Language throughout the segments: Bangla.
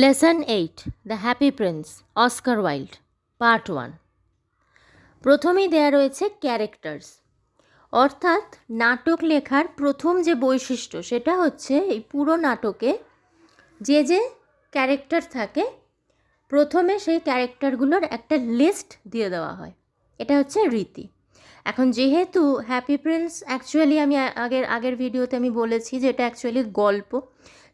Lesson 8 The Happy Prince Oscar Wilde part 1। প্রথমেই দেয়া রয়েছে ক্যারেক্টার্স, অর্থাৎ নাটক লেখার প্রথম যে বৈশিষ্ট্য সেটা হচ্ছে এই পুরো নাটকে যে যে ক্যারেক্টার থাকে প্রথমে সেই ক্যারেক্টারগুলোর একটা লিস্ট দিয়ে দেওয়া হয়। এটা হচ্ছে রীতি। এখন যেহেতু হ্যাপি প্রিন্স অ্যাকচুয়ালি আমি আগের ভিডিওতে আমি বলেছি যে এটা অ্যাকচুয়ালি গল্প,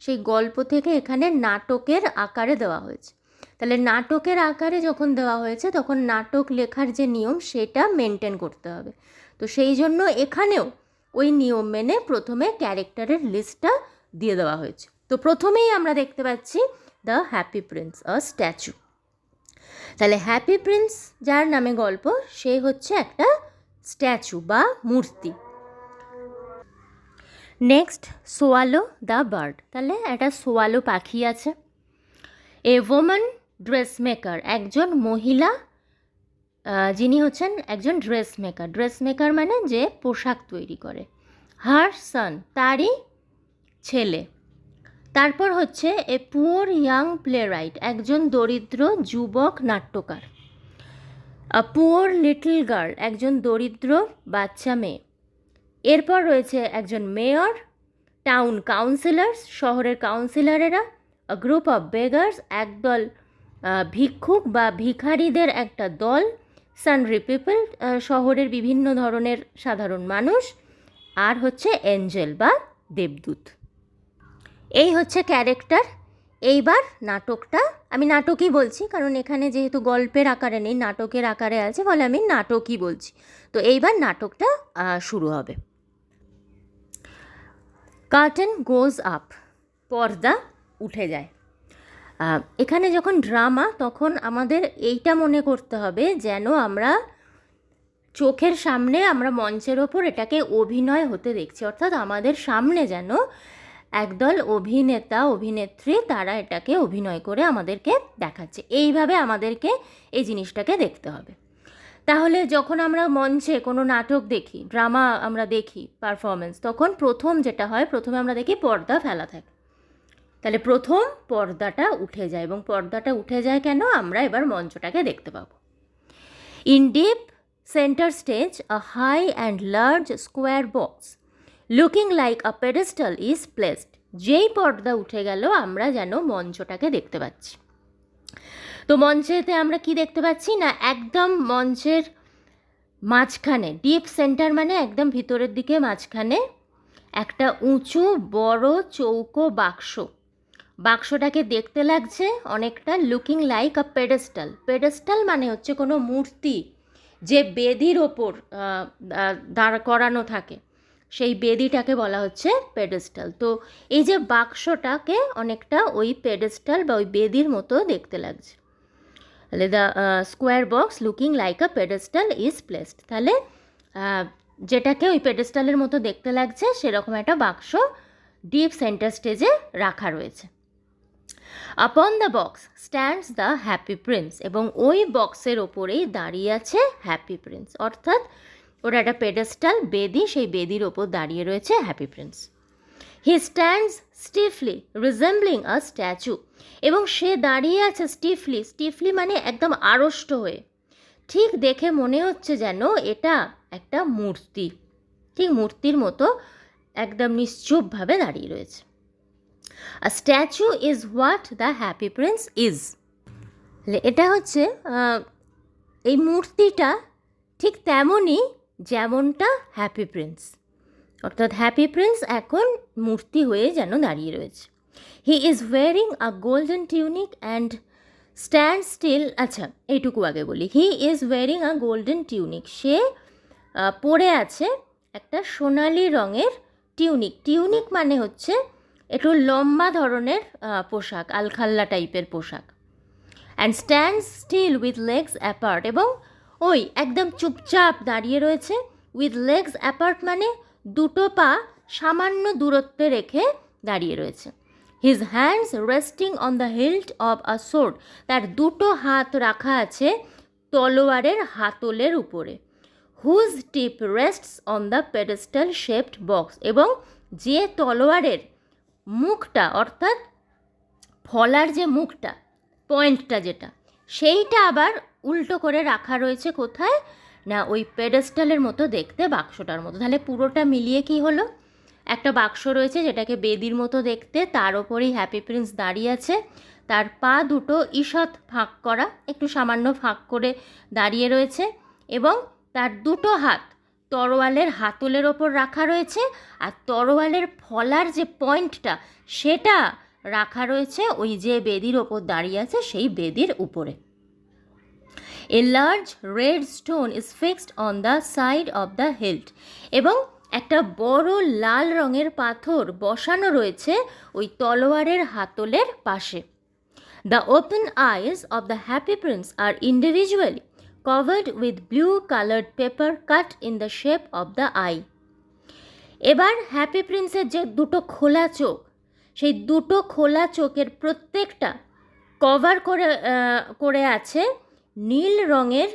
সেই গল্প থেকে এখানে নাটকের আকারে দেওয়া হয়েছে। তাহলে নাটকের আকারে যখন দেওয়া হয়েছে তখন নাটক লেখার যে নিয়ম সেটা মেনটেন করতে হবে। তো সেই জন্য এখানেও ওই নিয়ম মেনে প্রথমে ক্যারেক্টারের লিস্টটা দিয়ে দেওয়া হয়েছে। তো প্রথমেই আমরা দেখতে পাচ্ছি the Happy Prince a statue. তাহলে হ্যাপি প্রিন্স যার নামে গল্প সে হচ্ছে একটা স্ট্যাচু বা মূর্তি। নেক্সট সোয়ালো দ্য বার্ড, তাহলে একটা সোয়ালো পাখি আছে। এ ওম্যান ড্রেস মেকার, একজন মহিলা যিনি হচ্ছেন একজন ড্রেস মেকার। ড্রেস মেকার মানে যে পোশাক তৈরি করে। হার সান, তারই ছেলে। তারপর হচ্ছে a poor young play right, একজন দরিদ্র যুবক নাট্যকার। আ পুয়ার লিটল গার্ল, একজন দরিদ্র বাচ্চা মেয়ে। এরপর রয়েছে একজন মেয়র, টাউন কাউন্সিলার্স, শহরের কাউন্সিলরেরা। আ গ্রুপ অফ বেগার্স, একদল ভিক্ষুক বা ভিখারিদের একটা দল। সানরি পিপল, শহরের বিভিন্ন ধরনের সাধারণ মানুষ। আর হচ্ছে এঞ্জেল বা দেবদূত। এই হচ্ছে ক্যারেক্টার। এইবার নাটকটা, আমি নাটকই বলছি কারণ এখানে যেহেতু গল্পের আকারে নেই, নাটকের আকারে আছে বলে আমি নাটকই বলছি। তো এইবার নাটকটা শুরু হবে। কার্টেন গোজ আপ, পর্দা উঠে যায়। এখানে যখন ড্রামা তখন আমাদের এইটা মনে করতে হবে যেন আমরা চোখের সামনে, আমরা মঞ্চের ওপর এটাকে অভিনয় হতে দেখছি, অর্থাৎ আমাদের সামনে যেন একদল অভিনেতা অভিনেত্রী তারা এটাকে অভিনয় করে আমাদেরকে দেখাচ্ছে। এইভাবে আমাদেরকে এই জিনিসটাকে দেখতে হবে। তাহলে যখন আমরা মঞ্চে কোনো নাটক দেখি, ড্রামা আমরা দেখি, পারফরমেন্স, তখন প্রথম যেটা হয়, প্রথমে আমরা দেখি পর্দা ফেলা থাকে। তাহলে প্রথম পর্দাটা উঠে যায়, এবং পর্দাটা উঠে যায় কেন, আমরা এবার মঞ্চটাকে দেখতে পাবো। In deep centre stage a high and large square box looking like a pedestal is placed. যেই পর্দা উঠে গেল আমরা যেন মঞ্চটাকে দেখতে পাচ্ছি। তো মঞ্চেতে আমরা কি দেখতে পাচ্ছি না, একদম মঞ্চের মাঝখানে, ডিপ সেন্টার মানে একদম ভিতরের দিকে মাঝখানে একটা উঁচু বড় চৌকো বাক্স। বাক্সটাকে দেখতে লাগছে অনেকটা looking like a pedestal. Pedestal মানে হচ্ছে কোনো মূর্তি যে বেদির ওপর দাঁড় করানো থাকে, সেই বেদিটাকে বলা হচ্ছে পেডেস্টাল। তো এই যে বাক্সটাকে অনেকটা ওই পেডেস্টাল বা ওই বেদির মতো দেখতে লাগছে। তাহলে the square box looking like a pedestal is placed, তাহলে যেটাকে ওই পেডেস্টালের মতো দেখতে লাগছে সেরকম একটা বাক্স ডিপ সেন্টার স্টেজে রাখা রয়েছে। Upon the box stands the Happy Prince, এবং ওই বক্সের ওপরেই দাঁড়িয়ে আছে হ্যাপি প্রিন্স, অর্থাৎ ওরা একটা পেডেস্টাল বেদি, সেই বেদির ওপর দাঁড়িয়ে রয়েছে Happy Prince. He stands stiffly resembling a statue, এবং সে দাঁড়িয়ে আছে স্টিফলি। স্টিফলি মানে একদম আড়ষ্ট হয়ে, ঠিক দেখে মনে হচ্ছে যেন এটা একটা মূর্তি, ঠিক মূর্তির মতো একদম নিশ্চুপভাবে দাঁড়িয়ে রয়েছে। A statue is what the Happy Prince is, এটা হচ্ছে এই মূর্তিটা ঠিক তেমনই যেমনটা হ্যাপি প্রিন্স, অর্থাৎ হ্যাপি প্রিন্স এখন মূর্তি হয়ে যেন দাঁড়িয়ে রয়েছে। He is wearing a golden tunic and stand still. আচ্ছা, এইটুকু আগে বলি। He is wearing a golden tunic, সে পরে আছে একটা সোনালি রঙের টিউনিক। টিউনিক মানে হচ্ছে একটু লম্বা ধরনের পোশাক, আলখাল্লা টাইপের পোশাক। And stands still with legs apart, এবং ওই একদম চুপচাপ দাঁড়িয়ে রয়েছে। উইথ লেগস অ্যাপার্ট মানে দুটো পা সামান্য দূরত্বে রেখে দাঁড়িয়ে রয়েছে। His hands resting on the hilt of a sword, তার দুটো হাত রাখা আছে তলোয়ারের হাতলের উপরে। Whose tip rests on the pedestal shaped box, এবং যে তলোয়ারের মুখটা অর্থাৎ ফলার যে মুখটা, পয়েন্টটা যেটা, সেইটা আবার উল্টো করে রাখা রয়েছে কোথায় না ওই পেডেস্টালের মতো দেখতে বাক্সটার মতো। তাহলে পুরোটা মিলিয়ে কি হলো, একটা বাক্স রয়েছে যেটাকে বেদির মতো দেখতে, তার ওপরেই হ্যাপি প্রিন্স দাঁড়িয়ে আছে, তার পা দুটো ঈষৎ ফাঁক করা, একটু সামান্য ফাঁক করে দাঁড়িয়ে রয়েছে, এবং তার দুটো হাত তরোয়ালের হাতলের ওপর রাখা রয়েছে, আর তরোয়ালের ফলার যে পয়েন্টটা সেটা রাখা রয়েছে ওই যে বেদির ওপর দাঁড়িয়ে আছে সেই বেদির উপরে। A large red stone is fixed on the side of the hilt, এবং একটা বড় লাল রঙের পাথর বসানো রয়েছে ওই তলোয়ারের হাতলের পাশে। The open eyes of the Happy Prince are individually covered with blue colored paper cut in the shape of the eye. এবার হ্যাপি প্রিন্সের যে দুটো খোলা চোখ, সেই দুটো খোলা চোখের প্রত্যেকটা কভার করে আছে নীল রঙের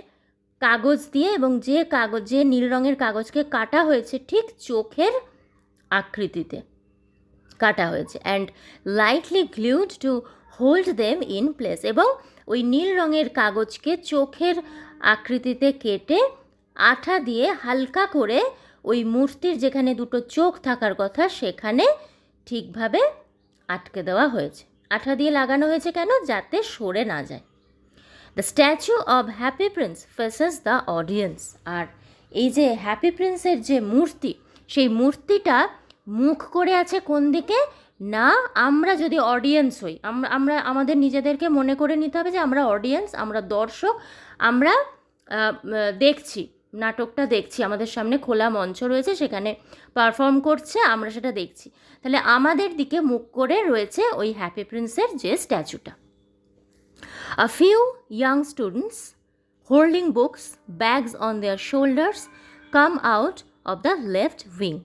কাগজ দিয়ে, এবং যে নীল রঙের কাগজকে কাটা হয়েছে ঠিক চোখের আকৃতিতে কাটা হয়েছে, and lightly glued to hold them in place, এবং ওই নীল রঙের কাগজকে চোখের আকৃতিতে কেটে আঠা দিয়ে হালকা করে ওই মূর্তির যেখানে দুটো চোখ থাকার কথা সেখানে ঠিকভাবে আটকে দেওয়া হয়েছে। আঠা দিয়ে লাগানো হয়েছে কেন, যাতে সরে না যায়। The statue of Happy Prince faces the audience, আর এই যে হ্যাপি প্রিন্সের যে মূর্তি, সেই মূর্তিটা মুখ করে আছে কোন দিকে না, আমরা যদি অডিয়েন্স হই, আমরা আমাদের নিজেদেরকে মনে করে নিতে হবে যে আমরা অডিয়েন্স, আমরা দর্শক, আমরা দেখছি, নাটকটা দেখছি, আমাদের সামনে খোলা মঞ্চ রয়েছে, সেখানে পারফর্ম করছে, আমরা সেটা দেখছি। তাহলে আমাদের দিকে মুখ করে রয়েছে ওই হ্যাপি প্রিন্সের যে স্ট্যাচুটা। A few young students holding books, bags on their shoulders, come out of the left wing.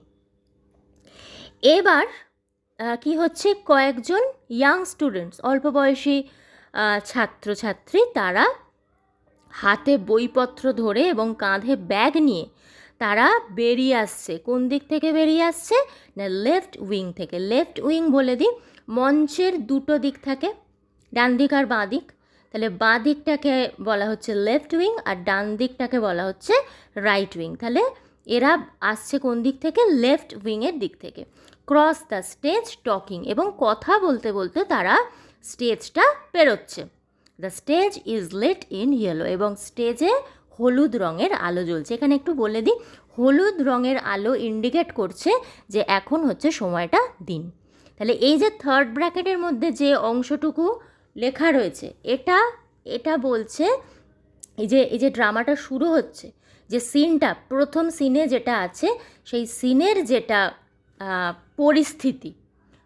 এবার কি হচ্ছে, কয়েকজন ইয়াং স্টুডেন্টস, অল্প বয়সী ছাত্রছাত্রী, তারা হাতে বইপত্র ধরে এবং কাঁধে ব্যাগ নিয়ে তারা বেরিয়ে আসছে। কোন দিক থেকে বেরিয়ে আসছে না, লেফট উইং থেকে। লেফট উইং বলে দিই, মঞ্চের দুটো দিক থাকে, ডান দিক আর বাঁ দিক। তাহলে বাঁ দিকটাকে বলা হচ্ছে লেফট উইং, আর ডান দিকটাকে বলা হচ্ছে রাইট উইং। তাহলে এরা আসছে কোন দিক থেকে, লেফট উইংয়ের দিক থেকে। ক্রস দ্য স্টেজ টকিং, এবং কথা বলতে বলতে তারা স্টেজটা পেরোচ্ছে। The stage is lit in yellow, এবং স্টেজে হলুদ রঙের আলো জ্বলছে। এখানে একটু বলে দিই, হলুদ রঙের আলো ইন্ডিকেট করছে যে এখন হচ্ছে সময়টা দিন। তাহলে এই যে থার্ড ব্র্যাকেটের মধ্যে যে অংশটুকু লেখা রয়েছে, এটা বলছে এই যে ড্রামাটা শুরু হচ্ছে, যে সিনটা, প্রথম সিনে যেটা আছে, সেই সিনের যেটা পরিস্থিতি,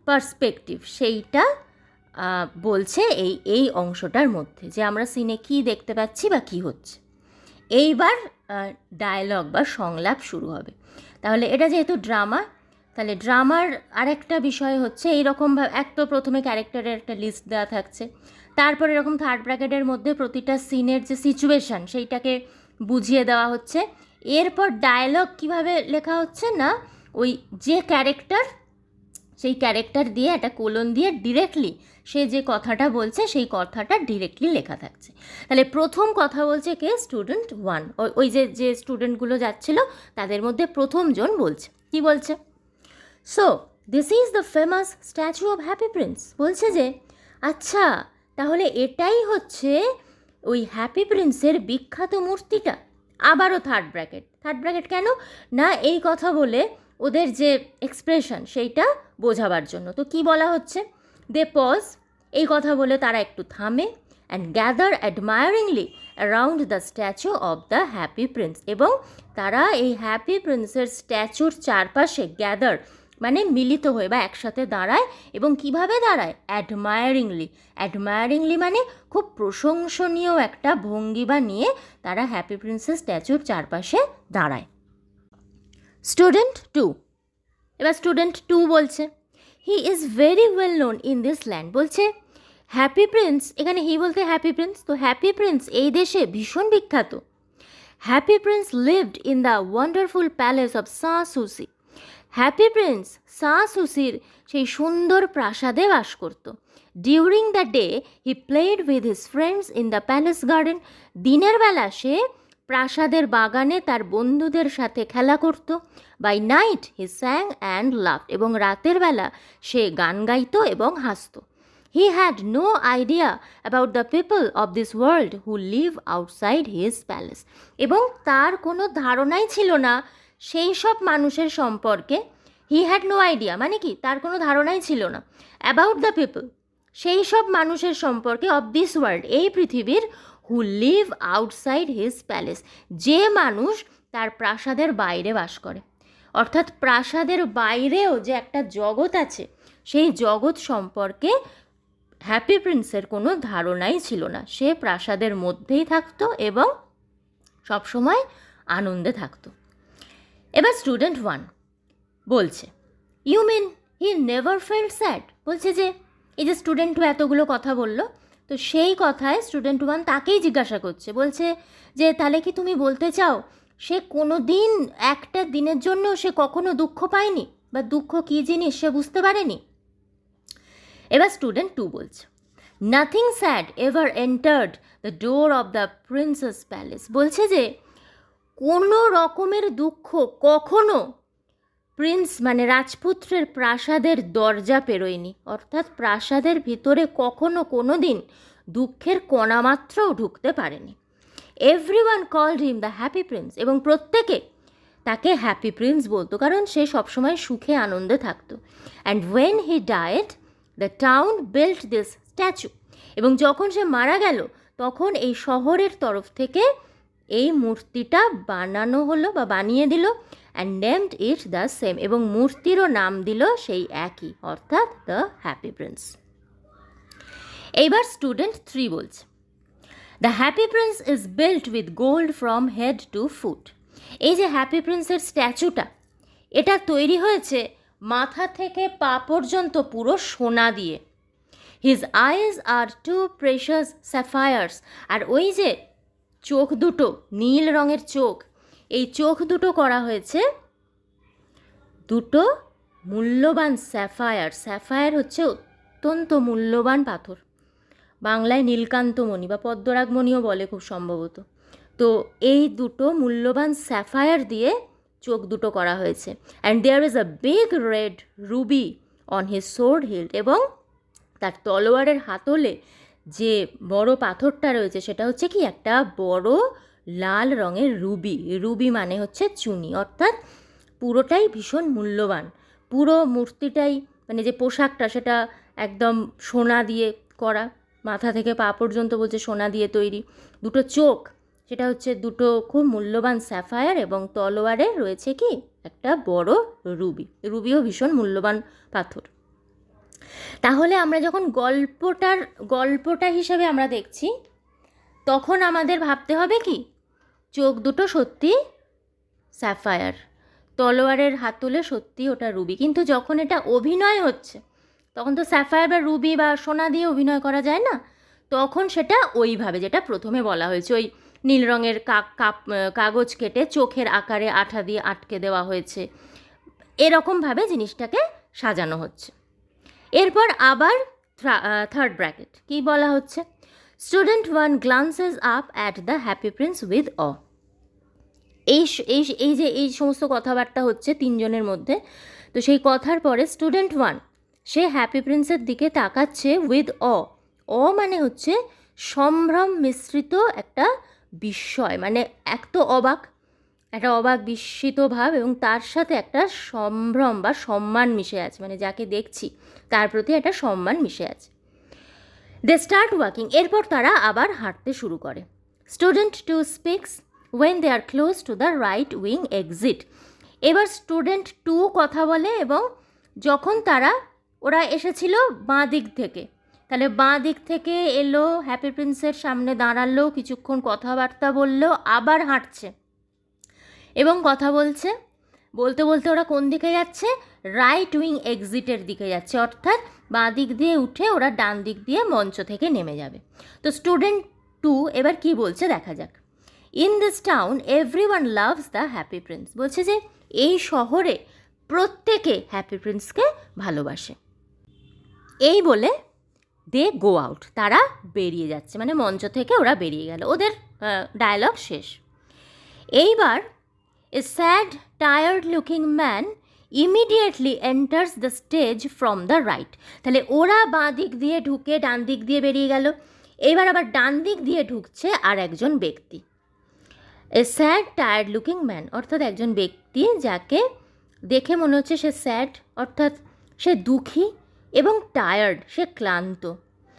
পার্সপেক্টিভ, সেইটা বলছে এই অংশটার মধ্যে যে আমরা সিনে কি দেখতে পাচ্ছি বা কি হচ্ছে। এইবার ডায়লগ বা সংলাপ শুরু হবে। তাহলে এটা যেহেতু ড্রামা, তাহলে ড্রামার আরেকটা বিষয় হচ্ছে এইরকমভাবে, এক তো প্রথমে ক্যারেক্টারের একটা লিস্ট দেওয়া থাকছে, তারপর এরকম থার্ড ব্র্যাকেটের মধ্যে প্রতিটা সিনের যে সিচুয়েশান সেইটাকে বুঝিয়ে দেওয়া হচ্ছে। এরপর ডায়লগ কিভাবে লেখা হচ্ছে না, ওই যে ক্যারেক্টার, সেই ক্যারেক্টার দিয়ে একটা কোলন দিয়ে ডিরেক্টলি সে যে কথাটা বলছে সেই কথাটা ডিরেক্টলি লেখা থাকছে। তাহলে প্রথম কথা বলছে কে, স্টুডেন্ট ওয়ান। ওই যে স্টুডেন্টগুলো যাচ্ছিল তাদের মধ্যে প্রথমজন বলছে, কি বলছে, so this is the famous statue of happy Prince. বলছে যে আচ্ছা, তাহলে এটাই হচ্ছে ওই হ্যাপি প্রিন্সের বিখ্যাত মূর্তিটা। আবারও থার্ড ব্র্যাকেট কেন না, এই কথা বলে ওদের যে এক্সপ্রেশন সেইটা বোঝাবার জন্য। তো কি বলা হচ্ছে, দে পজ, এই কথা বলে তারা একটু থামে, and gather admiringly around the statue of the Happy Prince, এবং তারা এই হ্যাপি প্রিন্সের স্ট্যাচুর চারপাশে গ্যাদার মানে মিলিত হয়ে বা একসাথে দাঁড়ায়। এবং কিভাবে দাঁড়ায়, অ্যাডমায়ারিংলি মানে খুব প্রশংসনীয় একটা ভঙ্গিমা নিয়ে তারা হ্যাপি প্রিন্সের স্ট্যাচুর চারপাশে দাঁড়ায়। স্টুডেন্ট টু, এবার স্টুডেন্ট টু বলছে, he is very well known in this land. বলছে হ্যাপি প্রিন্স, এখানে হি বলতে হ্যাপি প্রিন্স, তো হ্যাপি প্রিন্স এই দেশে ভীষণ বিখ্যাত। Happy Prince lived in the wonderful palace of Sanssouci. Happy Prince সাঁসুসির সেই সুন্দর প্রাসাদে বাস করত। During the day he played with his friends in the palace garden. দিনের বেলা সে প্রাসাদের বাগানে তার বন্ধুদের সাথে খেলা করত। By night he sang and loved, এবং রাতের বেলা সে গান গাইত এবং হাসত। He had no idea about the people of this world who live outside his palace, এবং তার কোনো ধারণাই ছিল না সেই সব মানুষের সম্পর্কে। হি হ্যাড নো আইডিয়া মানে কি, তার কোনো ধারণাই ছিল না। অ্যাবাউট দ্য পিপল, সেই সব মানুষের সম্পর্কে, অফ দিস ওয়ার্ল্ড, এই পৃথিবীর, হু লিভ আউটসাইড হিজ প্যালেস, যে মানুষ তার প্রাসাদের বাইরে বাস করে। অর্থাৎ প্রাসাদের বাইরেও যে একটা জগৎ আছে, সেই জগৎ সম্পর্কে হ্যাপি প্রিন্সের কোনো ধারণাই ছিল না। সে প্রাসাদের মধ্যেই থাকতো এবং সবসময় আনন্দে থাকতো। এবার স্টুডেন্ট 1 বলছে, you mean he never felt sad? বলছে যে এই যে স্টুডেন্ট 2 এতগুলো কথা বললো, তো সেই কথায় স্টুডেন্ট 1 তাকেই জিজ্ঞাসা করছে, বলছে যে তাহলে কি তুমি বলতে চাও সে কোনো দিন, একটা দিনের জন্য সে কখনো দুঃখ পায়নি, বা দুঃখ কী জিনিস সে বুঝতে পারেনি? এবার স্টুডেন্ট 2 বলছে, nothing sad ever entered the door of the princess palace. বলছে যে কোনো রকমের দুঃখ কখনো প্রিন্স মানে রাজপুত্রের প্রাসাদের দরজা পেরোয়নি। অর্থাৎ প্রাসাদের ভিতরে কখনো কোনো দিন দুঃখের কণামাত্রও ঢুকতে পারেনি। Everyone called him the Happy Prince, এবং প্রত্যেকে তাকে হ্যাপি প্রিন্স বলতো, কারণ সে সবসময় সুখে আনন্দে থাকতো। And when he died the town built this statue, এবং যখন সে মারা গেল তখন এই শহরের তরফ থেকে এই মূর্তিটা বানানো হলো বা বানিয়ে দিল। And named it the same, এবং মূর্তিরও নাম দিল সেই একই, অর্থাৎ দ্য হ্যাপি প্রিন্স। এইবার স্টুডেন্ট 3 বলছে, the Happy Prince is built with gold from head to foot. এই যে হ্যাপি প্রিন্সের স্ট্যাচুটা, এটা তৈরি হয়েছে মাথা থেকে পা পর্যন্ত পুরো সোনা দিয়ে। হিজ আইজ আর 2 প্রেশাস স্যাফায়ার্স, আর ওই যে চোখ দুটো, নীল রঙের চোখ, এই চোখ দুটো করা হয়েছে 2 মূল্যবান স্যাফায়ার। স্যাফায়ার হচ্ছে অত্যন্ত মূল্যবান পাথর, বাংলায় নীলকান্তমণি বা পদ্মরাগমণিও বলে খুব সম্ভবত। তো এই 2 মূল্যবান স্যাফায়ার দিয়ে চোখ দুটো করা হয়েছে। And there is a big red ruby on his sword hilt, এবং তার তলোয়ারের হাতলে যে বড় পাথরটা রয়েছে সেটা হচ্ছে কি, একটা বড় লাল রঙের রুবি। রুবি মানে হচ্ছে চুনি, অর্থাৎ পুরোটাই ভীষণ মূল্যবান। পুরো মূর্তিটাই মানে যে পোশাকটা সেটা একদম সোনা দিয়ে করা, মাথা থেকে পা পর্যন্ত বলছে সোনা দিয়ে তৈরি। 2 চোখ, সেটা হচ্ছে 2 খুব মূল্যবান স্যাফায়ার, এবং তলোয়ারে রয়েছে কি একটা বড় রুবি। রুবিও ভীষণ মূল্যবান পাথর। তাহলে আমরা যখন গল্পটা হিসেবে আমরা দেখছি, তখন আমাদের ভাবতে হবে কি, চোখ দুটো সত্যি স্যাফায়ার, তলোয়ারের হাতলে সত্যি ওটা রুবি। কিন্তু যখন এটা অভিনয় হচ্ছে, তখন তো স্যাফায়ার বা রুবি বা সোনা দিয়ে অভিনয় করা যায় না, তখন সেটা ওইভাবে যেটা প্রথমে বলা হয়েছে, ওই নীল রঙের কাগজ কেটে চোখের আকারে আঠা দিয়ে আটকে দেওয়া হয়েছে, এরকমভাবে জিনিসটাকে সাজানো হচ্ছে। এরপর আবার থার্ড ব্র্যাকেট কি বলা হচ্ছে, student 1 glances up at the Happy Prince with awe. এই সমস্ত কথাবার্তা হচ্ছে 3 জনের মধ্যে। তো সেই কথার পরে স্টুডেন্ট 1 সে হ্যাপি প্রিন্সের দিকে তাকাচ্ছে উইথ অ। অ মানে হচ্ছে সম্ভ্রম মিশ্রিত একটা বিস্ময়, মানে এক তো একটা অবাক বিস্মিত ভাব, এবং তার সাথে একটা সম্ভ্রম বা সম্মান মিশে আছে, মানে যাকে দেখছি তার প্রতি একটা সম্মান মিশে আছে। দে স্টার্ট ওয়াকিং, এরপর তারা আবার হাঁটতে শুরু করে। Student 2 speaks when they are close to the right wing exit. এবার স্টুডেন্ট 2 কথা বলে, এবং যখন ওরা এসেছিল বাঁ দিক থেকে, তাহলে বাঁ দিক থেকে এলো, হ্যাপি প্রিন্সের সামনে দাঁড়ালো, কিছুক্ষণ কথাবার্তা বললো, আবার হাঁটছে এবং কথা বলছে। বলতে বলতে ওরা কোন দিকে যাচ্ছে, রাইট উইং এক্সিটের দিকে যাচ্ছে, অর্থাৎ বাঁ দিক দিয়ে উঠে ওরা ডান দিক দিয়ে মঞ্চ থেকে নেমে যাবে। তো স্টুডেন্ট 2 এবার কি বলছে দেখা যাক। In this town everyone loves the Happy Prince. বলছে যে এই শহরে প্রত্যেকে হ্যাপি প্রিন্সকে ভালোবাসে। এই বলে দে গো আউট, তারা বেরিয়ে যাচ্ছে, মানে মঞ্চ থেকে ওরা বেরিয়ে গেল, ওদের ডায়লগ শেষ। এইবার a sad tired looking man immediately enters the stage from the right. তাহলে ওরা বাঁ দিক দিয়ে ঢুকে ডান দিক দিয়ে বেরিয়ে গেল, এবার আবার ডান দিক দিয়ে ঢুকছে আর একজন ব্যক্তি। A sad tired looking man অর্থাৎ একজন ব্যক্তি যাকে দেখে মনে হচ্ছে সে স্যাড অর্থাৎ সে দুঃখী, এবং টায়ার্ড সে ক্লান্ত।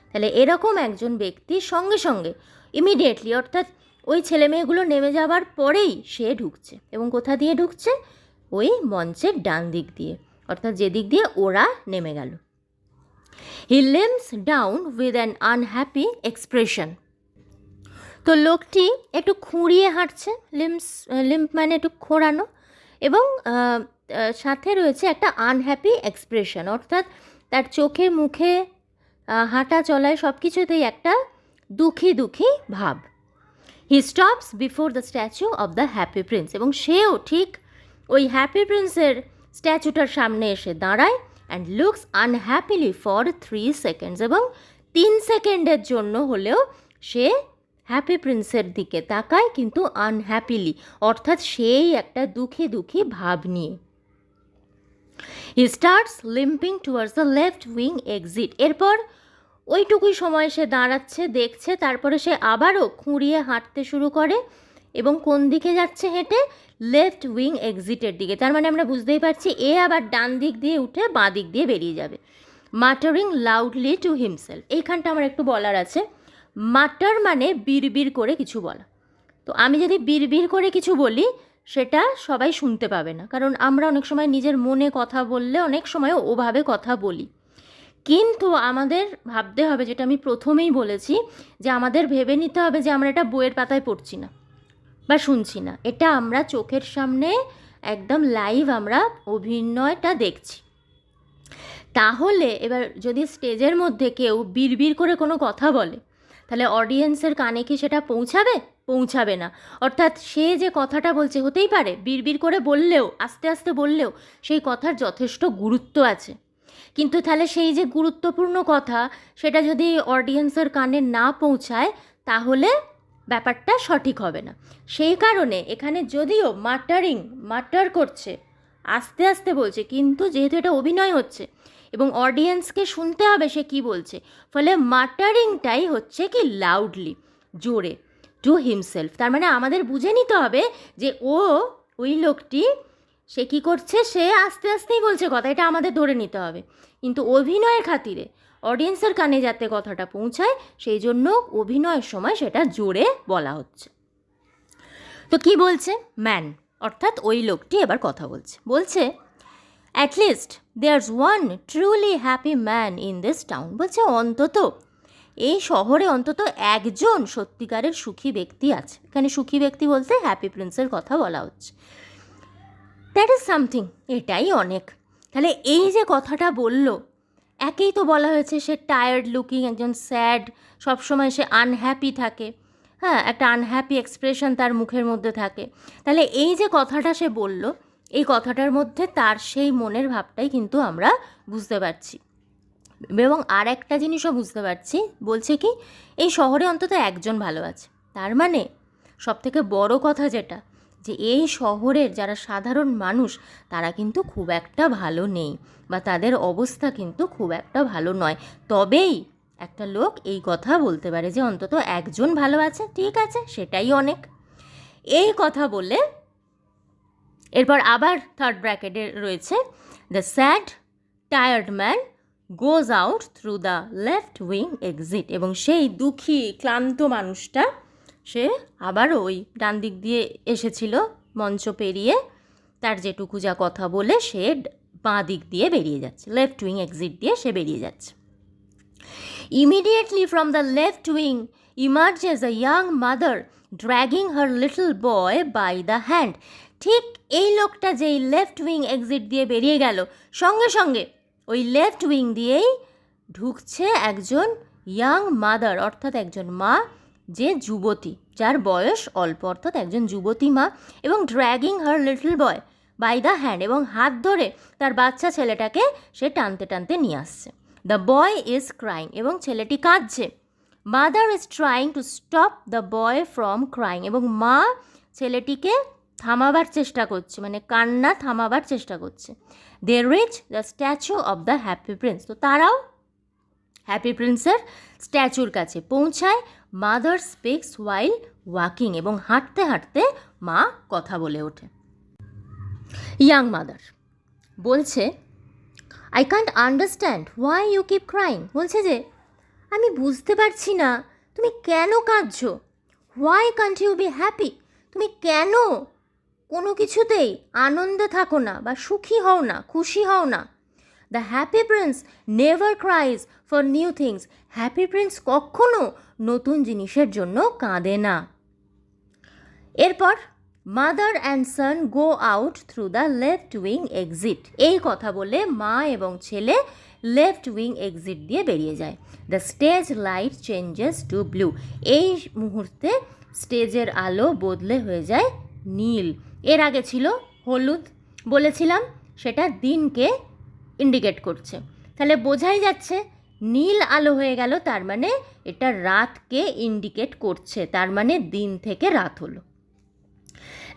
তাহলে এরকম একজন ব্যক্তি সঙ্গে সঙ্গে ইমিডিয়েটলি অর্থাৎ ওই ছেলেমেয়েগুলো নেমে যাওয়ার পরেই সে ঢুকছে, এবং কোথা দিয়ে ঢুকছে? ওই মঞ্চের ডান দিক দিয়ে, অর্থাৎ যেদিক দিয়ে ওরা নেমে গেল। He limps down with an unhappy expression. তো লোকটি একটু খুঁড়িয়ে হাঁটছে, লিম্প মানে একটু খোঁড়ানো, এবং সাথে রয়েছে একটা আনহ্যাপি এক্সপ্রেশন অর্থাৎ তার চোখে মুখে হাঁটা চলায় সব কিছুতেই একটা দুঃখী দুঃখী ভাব। He stops before the statue of the Happy Prince, এবং সেও ঠিক ওই হ্যাপি প্রিন্সের স্ট্যাচুটার সামনে এসে দাঁড়ায় অ্যান্ড লুকস আনহ্যাপিলি ফর 3 সেকেন্ডস, এবং 3 সেকেন্ডের জন্য হলেও সে হ্যাপি প্রিন্সের দিকে তাকায়, কিন্তু আনহ্যাপিলি অর্থাৎ সেই একটা দুঃখী দুঃখী ভাব নিয়ে। He starts limping towards the left wing exit. এরপর ওইটুকুই সময় সে দাঁড়াচ্ছে দেখছে, তারপরে সে আবারও খুঁড়িয়ে হাঁটতে শুরু করে, এবং কোন দিকে যাচ্ছে হেঁটে? লেফট উইং এক্সিটের দিকে। তার মানে আমরা বুঝতেই পারছি এ আবার ডান দিক দিয়ে উঠে বাঁ দিক দিয়ে বেরিয়ে যাবে। মাটারিং লাউডলি টু হিমসেলফ, এইখানটা আমার একটু বলার আছে। মাটার মানে বিড়বিড় করে কিছু বলা। তো আমি যদি বিড়বিড় করে কিছু বলি সেটা সবাই শুনতে পাবে না, কারণ আমরা অনেক সময় নিজের মনে কথা বললে অনেক সময় ওভাবে কথা বলি। কিন্তু আমাদের ভাবতে হবে, যেটা আমি প্রথমেই বলেছি, যে আমাদের ভেবে নিতে হবে যে আমরা এটা বইয়ের পাতায় পড়ছি না বা শুনছি না, এটা আমরা চোখের সামনে একদম লাইভ আমরা অভিনয়টা দেখছি। তাহলে এবার যদি স্টেজের মধ্যে কেউ বিড়বিড় করে কোনো কথা বলে, তাহলে অডিয়েন্সের কানে কি সেটা পৌঁছাবে? পৌঁছাবে না। অর্থাৎ সে যে কথাটা বলছে, হতেই পারে বিড়বিড় করে বললেও, আস্তে আস্তে বললেও সেই কথার যথেষ্ট গুরুত্ব আছে, কিন্তু তাহলে সেই যে গুরুত্বপূর্ণ কথা সেটা যদি অডিয়েন্সের কানে না পৌঁছায় তাহলে ব্যাপারটা সঠিক হবে না। সেই কারণে এখানে যদিও মাটার করছে, আস্তে আস্তে বলছে, কিন্তু যেহেতু এটা অভিনয় হচ্ছে এবং অডিয়েন্সকে শুনতে হবে সে কি বলছে, ফলে মাটারিংটাই হচ্ছে কি লাউডলি, জোরে, টু হিমসেলফ। তার মানে আমাদের বুঝে নিতে হবে যে ওই লোকটি সে কী করছে, সে আস্তে আস্তেই বলছে কথা, এটা আমাদের ধরে নিতে হবে। কিন্তু অভিনয়ের খাতিরে অডিয়েন্সের কানে যাতে কথাটা পৌঁছায় সেই জন্য অভিনয়ের সময় সেটা জোরে বলা হচ্ছে। তো কি বলছে? ম্যান অর্থাৎ ওই লোকটি এবার কথা বলছে at least there's one truly happy man in this town. বলছে অন্তত এই শহরে অন্তত একজন সত্যিকারের সুখী ব্যক্তি আছে। এখানে সুখী ব্যক্তি বলতে হ্যাপি প্রিন্সের কথা বলা হচ্ছে। দ্যাট ইজ সামথিং, এটাই অনেক। তাহলে এই যে কথাটা বলল, একেই তো বলা হয়েছে সে টায়ার্ড লুকিং, একজন স্যাড, সবসময় সে আনহ্যাপি থাকে, হ্যাঁ, একটা আনহ্যাপি এক্সপ্রেশন তার মুখের মধ্যে থাকে। তাহলে এই যে কথাটা সে বলল, এই কথাটার মধ্যে তার সেই মনের ভাবটাই কিন্তু আমরা বুঝতে পারছি। এবং আর একটা জিনিসও বুঝতে পারছি, বলছে কি এই শহরে অন্তত একজন ভালো আছে। তার মানে সবথেকে বড় কথা যেটা, যে এই শহরের যারা সাধারণ মানুষ তারা কিন্তু খুব একটা ভালো নেই, বা তাদের অবস্থা কিন্তু খুব একটা ভালো নয়। তবেই একটা লোক এই কথা বলতে পারে যে অন্তত একজন ভালো আছে, ঠিক আছে, সেটাই অনেক। এই কথা বলে এরপর আবার থার্ড ব্র্যাকেটে রয়েছে the sad tired man goes out through the left wing exit. এবং সেই দুঃখী ক্লান্ত মানুষটা সে আবার ওই ডান দিক দিয়ে এসেছিল, মঞ্চ পেরিয়ে তার যেটুকু যা কথা বলে সে বাঁ দিক দিয়ে বেরিয়ে যাচ্ছে, লেফট উইং এক্সিট দিয়ে সে বেরিয়ে যাচ্ছে। Immediately from the left wing emerges a young mother dragging her little boy by the hand. ঠিক এই লোকটা যেই লেফট উইং এক্সিট দিয়ে বেরিয়ে গেল, সঙ্গে সঙ্গে ওই লেফট উইং দিয়েই ঢুকছে একজন ইয়াং মাদার, অর্থাৎ একজন মা যে যুবতী, যার বয়স অল্প, অর্থাৎ একজন যুবতী মা, এবং dragging her little boy by the hand, এবং হাত ধরে তার বাচ্চা ছেলেটাকে সে টানতে টানতে নিয়ে আসছে। দ্য বয় ইজ ক্রাইং, এবং ছেলেটি কাঁদছে। Mother is trying to stop the boy from crying, এবং মা ছেলেটিকে থামাবার চেষ্টা করছে, মানে কান্না থামাবার চেষ্টা করছে। They reach the statue of the Happy Prince, তো তারাও হ্যাপি প্রিন্সের স্ট্যাচুর কাছে পৌঁছায়। মাদার স্পিক্স ওয়াইল ওয়াকিং, এবং হাঁটতে হাঁটতে মা কথা বলে ওঠে। ইয়াং মাদার বলছে, I can't understand why you keep crying, বলছে যে আমি বুঝতে পারছি না তুমি কেন কাঁদছো। Why can't you be happy, তুমি কেন কোনো কিছুতেই আনন্দে থাকো না বা সুখী হও না, খুশি হও না। The Happy Prince never cries for new things, Happy Prince কখনো নতুন জিনিসের জন্য কাঁদে না। এরপর mother and son go out through the left wing exit, এই কথা বলে মা এবং ছেলে লেফট উইং এক্সিট দিয়ে বেরিয়ে যায়। The stage light changes to blue, এই মুহূর্তে স্টেজের আলো বদলে হয়ে যায় নীল। এর আগে ছিল হলুদ, বলেছিলাম সেটা দিনকে ইন্ডিকেট করছে, তাহলে বোঝাই যাচ্ছে নীল আলো হয়ে গেল, তার মানে এটা রাতকে ইন্ডিকেট করছে, তার মানে দিন থেকে রাত হলো।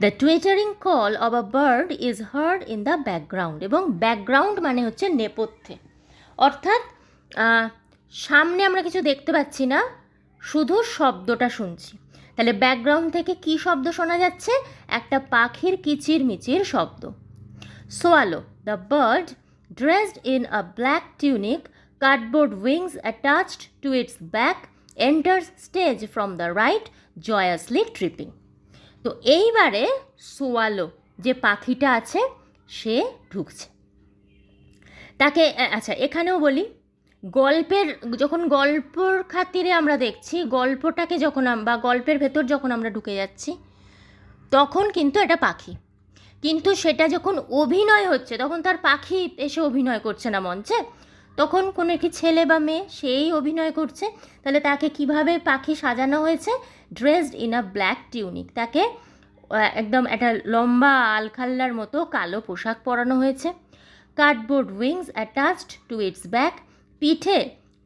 The twittering call of a bird is hard in the background, এবং ব্যাকগ্রাউন্ড মানে হচ্ছে নেপথ্যে, অর্থাৎ সামনে আমরা কিছু দেখতে পাচ্ছি না, শুধু শব্দটা শুনছি। তাহলে ব্যাকগ্রাউন্ড থেকে কি শব্দ শোনা যাচ্ছে? একটা পাখির কিচির মিচির শব্দ। Swallow, the bird dressed in a black tunic, cardboard wings attached to its back, enters stage from the right, joyously tripping. তো এইবারে সোয়ালো যে পাখিটা আছে সে ঢুকছে। তাকে আচ্ছা এখানেও বলি, গল্পের যখন গল্পর খাতিরে আমরা দেখছি, গল্পটাকে যখন বা গল্পের ভেতর যখন আমরা ঢুকে যাচ্ছি তখন কিন্তু এটা পাখি, কিন্তু সেটা যখন অভিনয় হচ্ছে তখন তার পাখি এসে অভিনয় করছে না মঞ্চে, তখন কোনো একটি ছেলে বা মেয়ে সেই অভিনয় করছে। তাহলে তাকে কিভাবে পাখি সাজানো হয়েছে? Dressed in a black tunic, তাকে একদম একটা লম্বা আলখাল্লার মতো কালো পোশাক পরানো হয়েছে। Cardboard wings attached to its back, পিঠে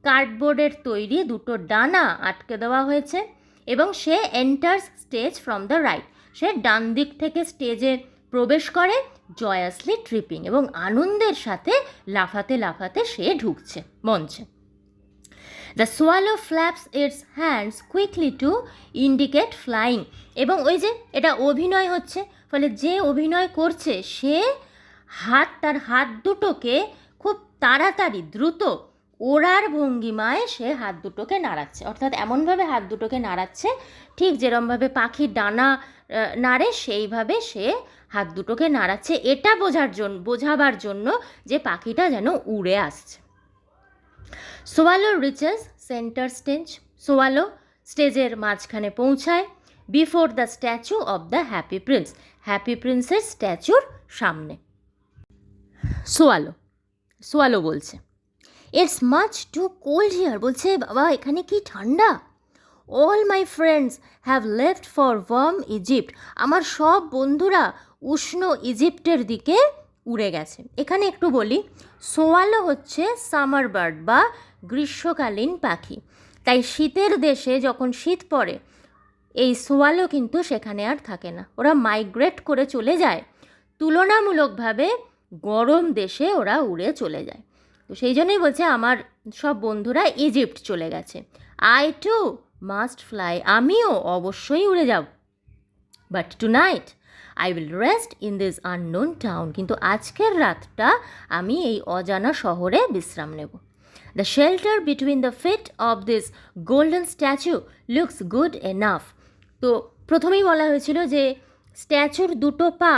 কার্ডবোর্ডের তৈরি দুটো ডানা আটকে দেওয়া হয়েছে, এবং সে enters stage from the right, সে ডান দিক থেকে স্টেজে প্রবেশ করে। জয়াসলি ট্রিপিং, এবং আনন্দের সাথে লাফাতে লাফাতে সে ঢুকছে মঞ্চে। The swallow flaps it's hands quickly to indicate flying, এবং ওই যে এটা অভিনয় হচ্ছে, ফলে যে অভিনয় করছে সে তার হাত দুটোকে খুব তাড়াতাড়ি দ্রুত ওড়ার ভঙ্গিমায় সে হাত দুটোকে নাড়াচ্ছে, অর্থাৎ এমনভাবে হাত দুটোকে নাড়াচ্ছে ঠিক যেরমভাবে পাখির ডানা নাড়ে সেইভাবে সে হাত দুটোকে নাড়াচ্ছে, এটা বোঝাবার জন্য যে পাখিটা যেন উড়ে আসছে। Swallow reaches centre stage, swallow স্টেজের মাঝখানে পৌঁছায়। Before the statue of the Happy Prince, Happy প্রিন্সের স্ট্যাচুর সামনে। সোয়ালো বলছে, it's much too cold here, বলছে বাবা এখানে কি ঠান্ডা। All my friends have left for warm Egypt, আমার সব বন্ধুরা উষ্ণ ইজিপ্টের দিকে উড়ে গেছে। এখানে একটু বলি, সোয়ালো হচ্ছে সামার বার্ড বা গ্রীষ্মকালীন পাখি, তাই শীতের দেশে যখন শীত পড়ে এই সোয়ালো কিন্তু সেখানে আর থাকে না, ওরা মাইগ্রেট করে চলে যায়, তুলনামূলকভাবে গরম দেশে ওরা উড়ে চলে যায়। তো সেই জন্যই বলছে আমার সব বন্ধুরা ইজিপ্ট চলে গেছে। আই টু মাস্ট ফ্লাই, আমিও অবশ্যই উড়ে যাব। But tonight I will rest in this unknown town, কিন্তু আজকের রাতটা আমি এই অজানা শহরে বিশ্রাম নেব। The shelter between the feet of this golden statue looks good enough, তো প্রথমেই বলা হয়েছিল যে স্ট্যাচুর দুটো পা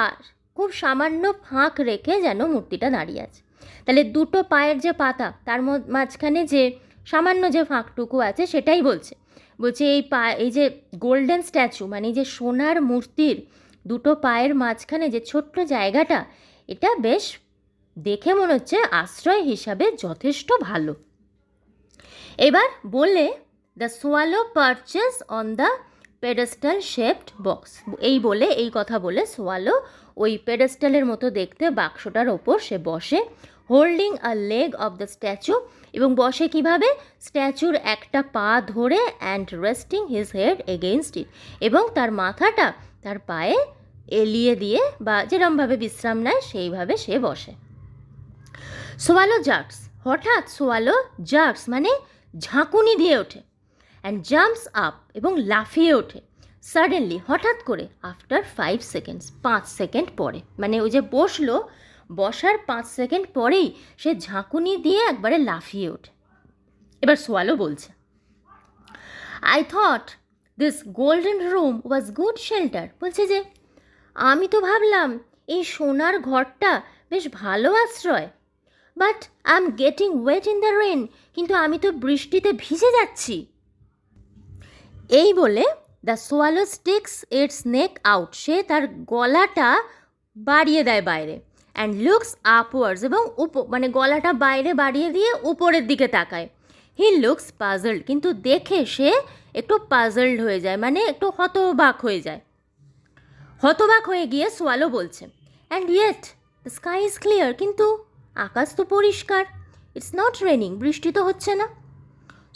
খুব সামান্য ফাঁক রেখে যেন মূর্তিটা দাঁড়িয়ে আছে, তাহলে দুটো পায়ের যে পাতা তার মাঝখানে যে সামান্য যে ফাঁকটুকু আছে সেটাই বলছে এই যে গোল্ডেন স্ট্যাচু মানে যে সোনার মূর্তির দুটো পায়ের মাঝখানে যে ছোট্ট জায়গাটা, এটা বেশ দেখে মনে হচ্ছে আশ্রয় হিসাবে যথেষ্ট ভালো। এবার বলে the swallow purchase on the pedestal shaped box. এই কথা বলে সোয়ালো ওই পেডেস্টালের মতো দেখতে বাক্সটার ওপর সে বসে, holding a leg of the statue, এবং বসে কিভাবে, স্ট্যাচুর একটা পা ধরে, and resting his head against ইট, এবং তার মাথাটা তার পায়ে এলিয়ে দিয়ে বা যেরমভাবে বিশ্রাম নেয় সেইভাবে সে বসে। সোয়ালো জার্কস, হঠাৎ সোয়ালো জার্কস মানে ঝাঁকুনি দিয়ে ওঠে, অ্যান্ড জাম্পস আপ এবং লাফিয়ে ওঠে, সাডেনলি হঠাৎ করে, আফটার 5 সেকেন্ডস 5 সেকেন্ড পরে, মানে ওই যে বসলো, বসার 5 সেকেন্ড পরেই সে ঝাঁকুনি দিয়ে একবারে লাফিয়ে ওঠে। এবার সোয়ালো বলছে, I thought this golden room was good shelter. বলছে যে আমি তো ভাবলাম এই সোনার ঘরটা বেশ ভালো আশ্রয়, but I am getting wet in the rain, কিন্তু আমি তো বৃষ্টিতে ভিজে যাচ্ছি। এই বলে the swallow sticks its neck out, সে তার গলাটা বাড়িয়ে দেয় বাইরে, অ্যান্ড লুকস আপওয়ার্ডস, এবং মানে গলাটা বাইরে বাড়িয়ে দিয়ে উপরের দিকে তাকায়। হি লুকস পাজলড, কিন্তু দেখে সে একটু পাজলড হয়ে যায়, মানে একটু হতবাক হয়ে যায়। হতবাক হয়ে গিয়ে সোয়ালো বলছে, and yet the sky is clear, কিন্তু আকাশ তো পরিষ্কার, ইটস নট রেনিং, বৃষ্টি তো হচ্ছে না।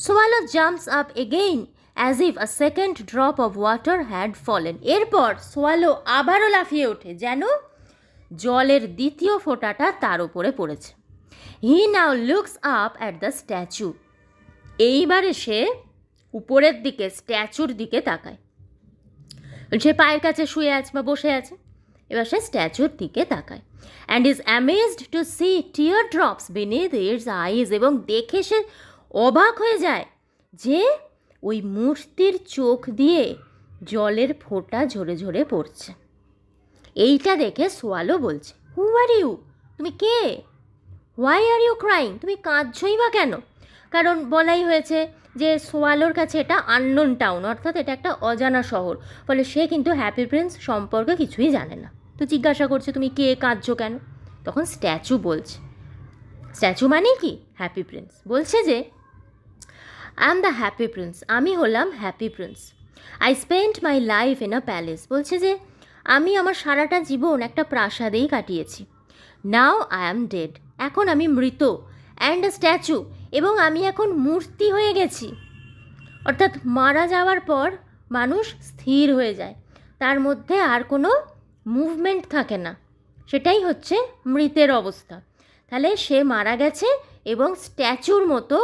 Swallow jumps up again as if a second drop of water had fallen. এরপর সোয়ালো আবারও লাফিয়ে ওঠে, যেন জলের দ্বিতীয় ফোঁটাটা তার উপরে পড়েছে। He now looks up at the statue, এইবারে সে উপরের দিকে স্ট্যাচুর দিকে তাকায়। সে পায়ের কাছে শুয়ে আছে বা বসে আছে, এবার সে স্ট্যাচুর দিকে তাকায়, and is amazed to see tear drops beneath its eyes, এবং দেখে সে অবাক হয়ে যায় যে ওই মূর্তির চোখ দিয়ে জলের ফোঁটা ঝরে ঝরে পড়ছে। এইটা দেখে সোয়ালো বলছে, হু আর ইউ, তুমি কে? হোয়াই আর ইউ ক্রাইং, তুমি কাঁদছই বা কেন? কারণ বলাই হয়েছে যে সোয়ালোর কাছে এটা আননোন টাউন, অর্থাৎ এটা একটা অজানা শহর, ফলে সে কিন্তু হ্যাপি প্রিন্স সম্পর্কে কিছুই জানে না। তো জিজ্ঞাসা করছে তুমি কে, কাঁদছো কেন? তখন স্ট্যাচু বলছে, স্ট্যাচু মানে কি? Happy Prince. বলছে যে I am the Happy Prince, আমি হলাম happy Prince. I spend my life in a palace, বলছে যে আমি আমার সারাটা জীবন একটা প্রাসাদেই কাটিয়েছি। নাও আই অ্যাম ডেড, এখন আমি মৃত, অ্যান্ড আ স্ট্যাচু, এবং আমি এখন মূর্তি হয়ে গেছি। অর্থাৎ মারা যাওয়ার পর মানুষ স্থির হয়ে যায়, তার মধ্যে আর কোনো মুভমেন্ট থাকে না, সেটাই হচ্ছে মৃতের অবস্থা। তাহলে সে মারা গেছে এবং স্ট্যাচুর মতো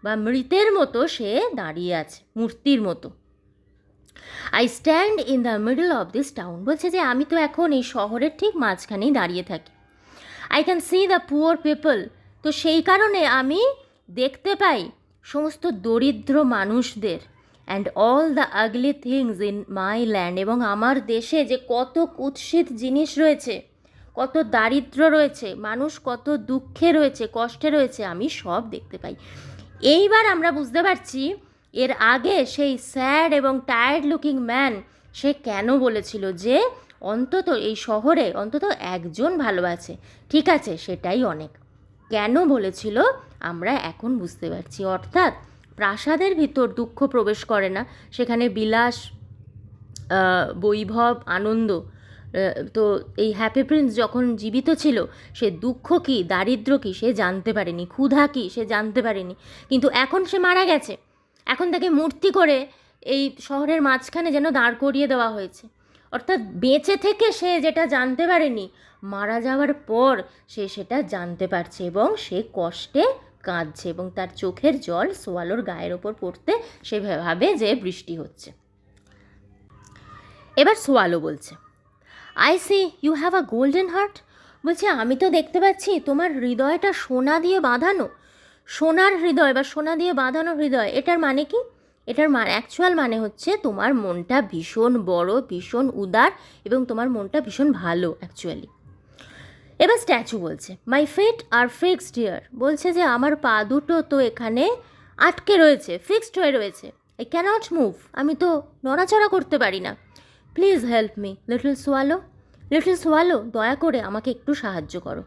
বা মৃতের মতো সে দাঁড়িয়ে আছে, মূর্তির মতো। I stand in the middle of this town, বলছে যে আমি তো এখন এই শহরের ঠিক মাঝখানেই দাঁড়িয়ে থাকি। I can see the poor people, তো সেই কারণে আমি দেখতে পাই সমস্ত দরিদ্র মানুষদের, and all the ugly things in my land, এবং আমার দেশে যে কত কুৎসিত জিনিস রয়েছে, কত দারিদ্র্য রয়েছে, মানুষ কত দুঃখে রয়েছে, কষ্টে রয়েছে, আমি সব দেখতে পাই। এইবার আমরা বুঝতে পারছি এর আগে সেই স্যাড এবং টায়ার্ড লুকিং ম্যান সে কেন বলেছিল যে অন্তত এই শহরে অন্তত একজন ভালো আছে, ঠিক আছে সেটাই অনেক। কেন বলেছিল আমরা এখন বুঝতে পারছি। অর্থাৎ প্রাসাদের ভিতর দুঃখ প্রবেশ করে না, সেখানে বিলাস, বৈভব, আনন্দ। তো এই হ্যাপি প্রিন্স যখন জীবিত ছিল সে দুঃখ কী, দারিদ্র্য কী সে জানতে পারেনি, ক্ষুধা কী সে জানতে পারেনি, কিন্তু এখন সে মারা গেছে, এখন তাকে মূর্তি করে এই শহরের মাঝখানে যেন দাঁড় করিয়ে দেওয়া হয়েছে। অর্থাৎ বেঁচে থেকে সে যেটা জানতে পারেনি, মারা যাওয়ার পর সে সেটা জানতে পারছে, এবং সে কষ্টে কাঁদছে, এবং তার চোখের জল সোয়ালোর গায়ের ওপর পড়তে সে ভাবে যে বৃষ্টি হচ্ছে। এবার সোয়ালো বলছে, I see you have a golden heart, বলছে আমি তো দেখতে পাচ্ছি তোমার হৃদয়টা সোনা দিয়ে বাঁধানো, সোনার হৃদয় বা সোনা দিয়ে বাঁধানো হৃদয়। এটার মানে কি? এটার অ্যাকচুয়াল মানে হচ্ছে তোমার মনটা ভীষণ বড়, ভীষণ উদার, এবং তোমার মনটা ভীষণ ভালো অ্যাকচুয়ালি। এবার স্ট্যাচু বলছে, my feet are fixed here, বলছে যে আমার পা দুটো তো এখানে আটকে রয়েছে, ফিক্সড হয়ে রয়েছে। আই ক্যানট মুভ, আমি তো নড়াচড়া করতে পারি না। Please help me little swallow, little swallow দয়া করে আমাকে একটু সাহায্য করো।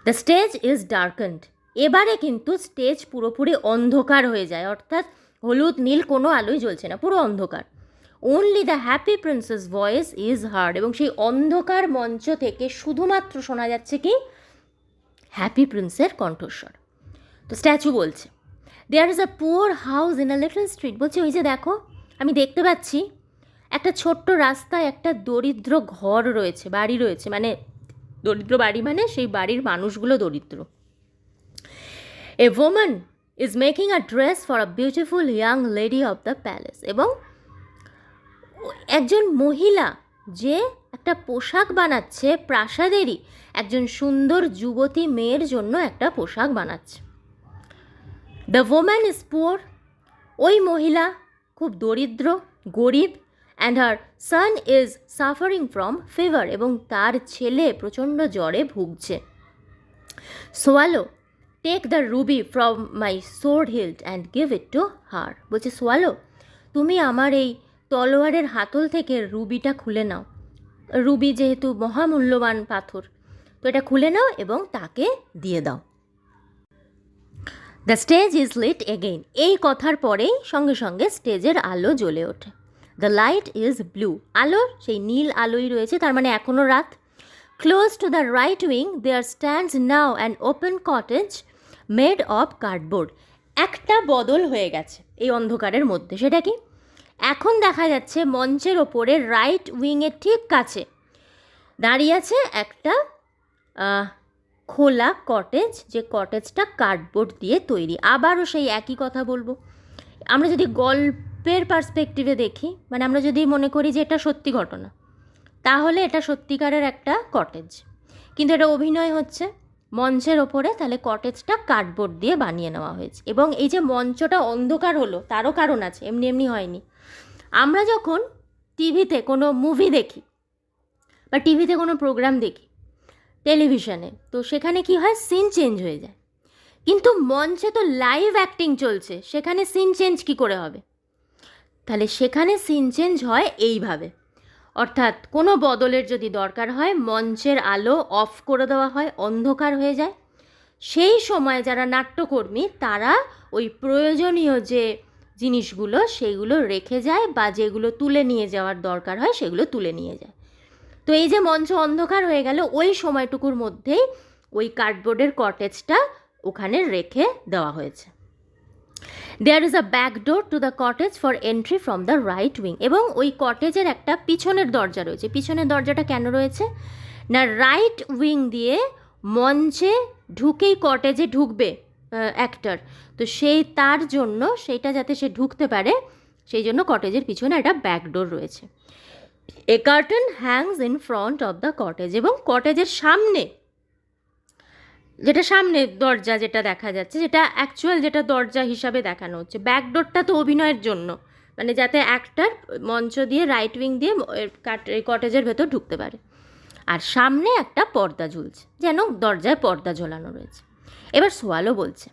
দ্য স্টেজ ইজ ডার্কেন্ড, এবারে কিন্তু স্টেজ পুরোপুরি অন্ধকার হয়ে যায়, অর্থাৎ হলুদ নীল কোনো আলোই জ্বলছে না, পুরো অন্ধকার। Only the happy princess voice is hard, এবং সেই অন্ধকার মঞ্চ থেকে শুধুমাত্র শোনা যাচ্ছে কি হ্যাপি প্রিন্সের কণ্ঠস্বর। তো স্ট্যাচু বলছে, there is a poor house in a little street, বলছে ওই যে দেখো আমি দেখতে পাচ্ছি একটা ছোট্ট রাস্তায় একটা দরিদ্র ঘর রয়েছে, বাড়ি রয়েছে, মানে দরিদ্র বাড়ি মানে সেই বাড়ির মানুষগুলো দরিদ্র। A woman is making a dress for a beautiful young lady of the palace, এবং একজন মহিলা যে একটা পোশাক বানাচ্ছে প্রাসাদেরই একজন সুন্দর যুবতী মেয়ের জন্য একটা পোশাক বানাচ্ছে। দ্য ওম্যান ইজ পুয়ার, ওই মহিলা খুব দরিদ্র গরিব, and her son is suffering from fever, এবং তার ছেলে প্রচণ্ড জ্বরে ভুগছে। Swallow take the ruby from my sword hilt and give it to her, বলছে সোয়ালো তুমি আমার এই তলোয়ারের হাতল থেকে রুবিটা খুলে নাও, রুবি যেহেতু মহামূল্যবান পাথর, তো এটা খুলে নাও এবং তাকে দিয়ে দাও। The stage is lit again, এই কথার পরেই সঙ্গে সঙ্গে স্টেজের আলো জ্বলে ওঠে। দ্য লাইট ইজ ব্লু, আলো সেই নীল আলোই রয়েছে, তার মানে এখনও রাত। Close to the right wing there stands now an open cottage made of cardboard, একটা বদল হয়ে গেছে এই অন্ধকারের মধ্যে। সেটা কি, এখন দেখা যাচ্ছে মঞ্চের ওপরে রাইট উইংয়ের ঠিক কাছে দাঁড়িয়ে আছে একটা খোলা কটেজ, যে কটেজটা কার্ডবোর্ড দিয়ে তৈরি। আবারও সেই একই কথা বলবো, আমরা যদি গল্পের পার্সপেক্টিভে দেখি, মানে আমরা যদি মনে করি যে এটা সত্যি ঘটনা, তাহলে এটা সত্যিকারের একটা কটেজ, কিন্তু এটা অভিনয় হচ্ছে মঞ্চের ওপরে, তাহলে কটেজটা কার্ডবোর্ড দিয়ে বানিয়ে নেওয়া হয়েছে। এবং এই যে মঞ্চটা অন্ধকার হলো তারও কারণ আছে, এমনি এমনি হয়নি। আমরা যখন টিভিতে কোনো মুভি দেখি বা টিভিতে কোনো প্রোগ্রাম দেখি টেলিভিশনে, তো সেখানে কি হয়, সিন চেঞ্জ হয়ে যায়, কিন্তু মঞ্চে তো লাইভ অ্যাক্টিং চলছে, সেখানে সিন চেঞ্জ কি করে হবে? তাহলে সেখানে সিন চেঞ্জ হয় এইভাবে, অর্থাৎ কোনো বদলের যদি দরকার হয় মঞ্চের আলো অফ করে দেওয়া হয়, অন্ধকার হয়ে যায়, সেই সময় যারা নাট্যকর্মী তারা ওই প্রয়োজনীয় যে জিনিসগুলো সেইগুলো রেখে যায়, বা যেগুলো তুলে নিয়ে যাওয়ার দরকার হয় সেগুলো তুলে নিয়ে যায়। তো এই যে মঞ্চ অন্ধকার হয়ে গেল, ওই সময়টুকুর মধ্যেই ওই কার্ডবোর্ডের কটেজটা ওখানে রেখে দেওয়া হয়েছে। There is a back door to the cottage for entry from the right wing, এবং ওই কটেজের একটা পিছনের দরজা রয়েছে। পিছনের দরজাটা কেন রয়েছে না, রাইট উইং দিয়ে মঞ্চে ঢুকেই কটেজে ঢুকবে অ্যাক্টর, তো সেই তার জন্য সেইটা যাতে সে ঢুকতে পারে সেই জন্য কটেজের পিছনে একটা ব্যাক ডোর রয়েছে। A curtain hangs in front of the cottage, এবং কটেজের সামনে যেটা সামনে দরজা যেটা দেখা যাচ্ছে, যেটা অ্যাকচুয়াল যেটা দরজা হিসাবে দেখানো হচ্ছে, ব্যাকডোরটা তো অভিনয়ের জন্য, মানে যাতে অ্যাক্টর মঞ্চ দিয়ে রাইট উইং দিয়ে কটেজের ভেতর ঢুকতে পারে। আর সামনে একটা পর্দা ঝুলছে, যেন দরজায় পর্দা ঝোলানো রয়েছে। এবার সোয়ালো বলছে,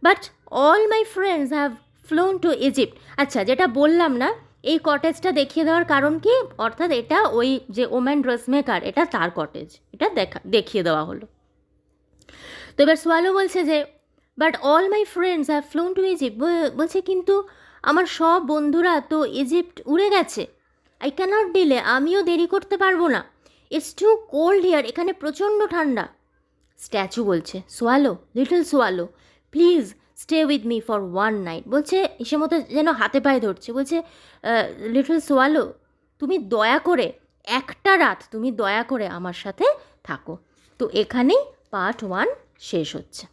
but all my friends have flown two Egypt. আচ্ছা, যেটা বললাম না, এই কটেজটা দেখিয়ে দেওয়ার কারণ কি, অর্থাৎ এটা ওই যে ওম্যান ড্রেসমেকার, এটা তার কটেজ, এটা দেখিয়ে দেওয়া হলো। তো এবার সোয়ালো বলছে যে but all my friends have flown two Egypt, বলছে কিন্তু আমার সব বন্ধুরা তো ইজিপ্ট উড়ে গেছে। আই ক্যানট ডিলে, আমিও দেরি করতে পারবো না। ইটস টু কোল্ড হিয়ার, এখানে প্রচণ্ড ঠান্ডা। স্ট্যাচু বলছে, swallow little swallow please stay with me for one night, বলছে সে মতো যেন হাতে পায়ে ধরছে, বলছে লিটল সোয়ালো তুমি দয়া করে একটা রাত তুমি দয়া করে আমার সাথে থাকো। তো এখানেই পার্ট 1 শেষ হচ্ছে।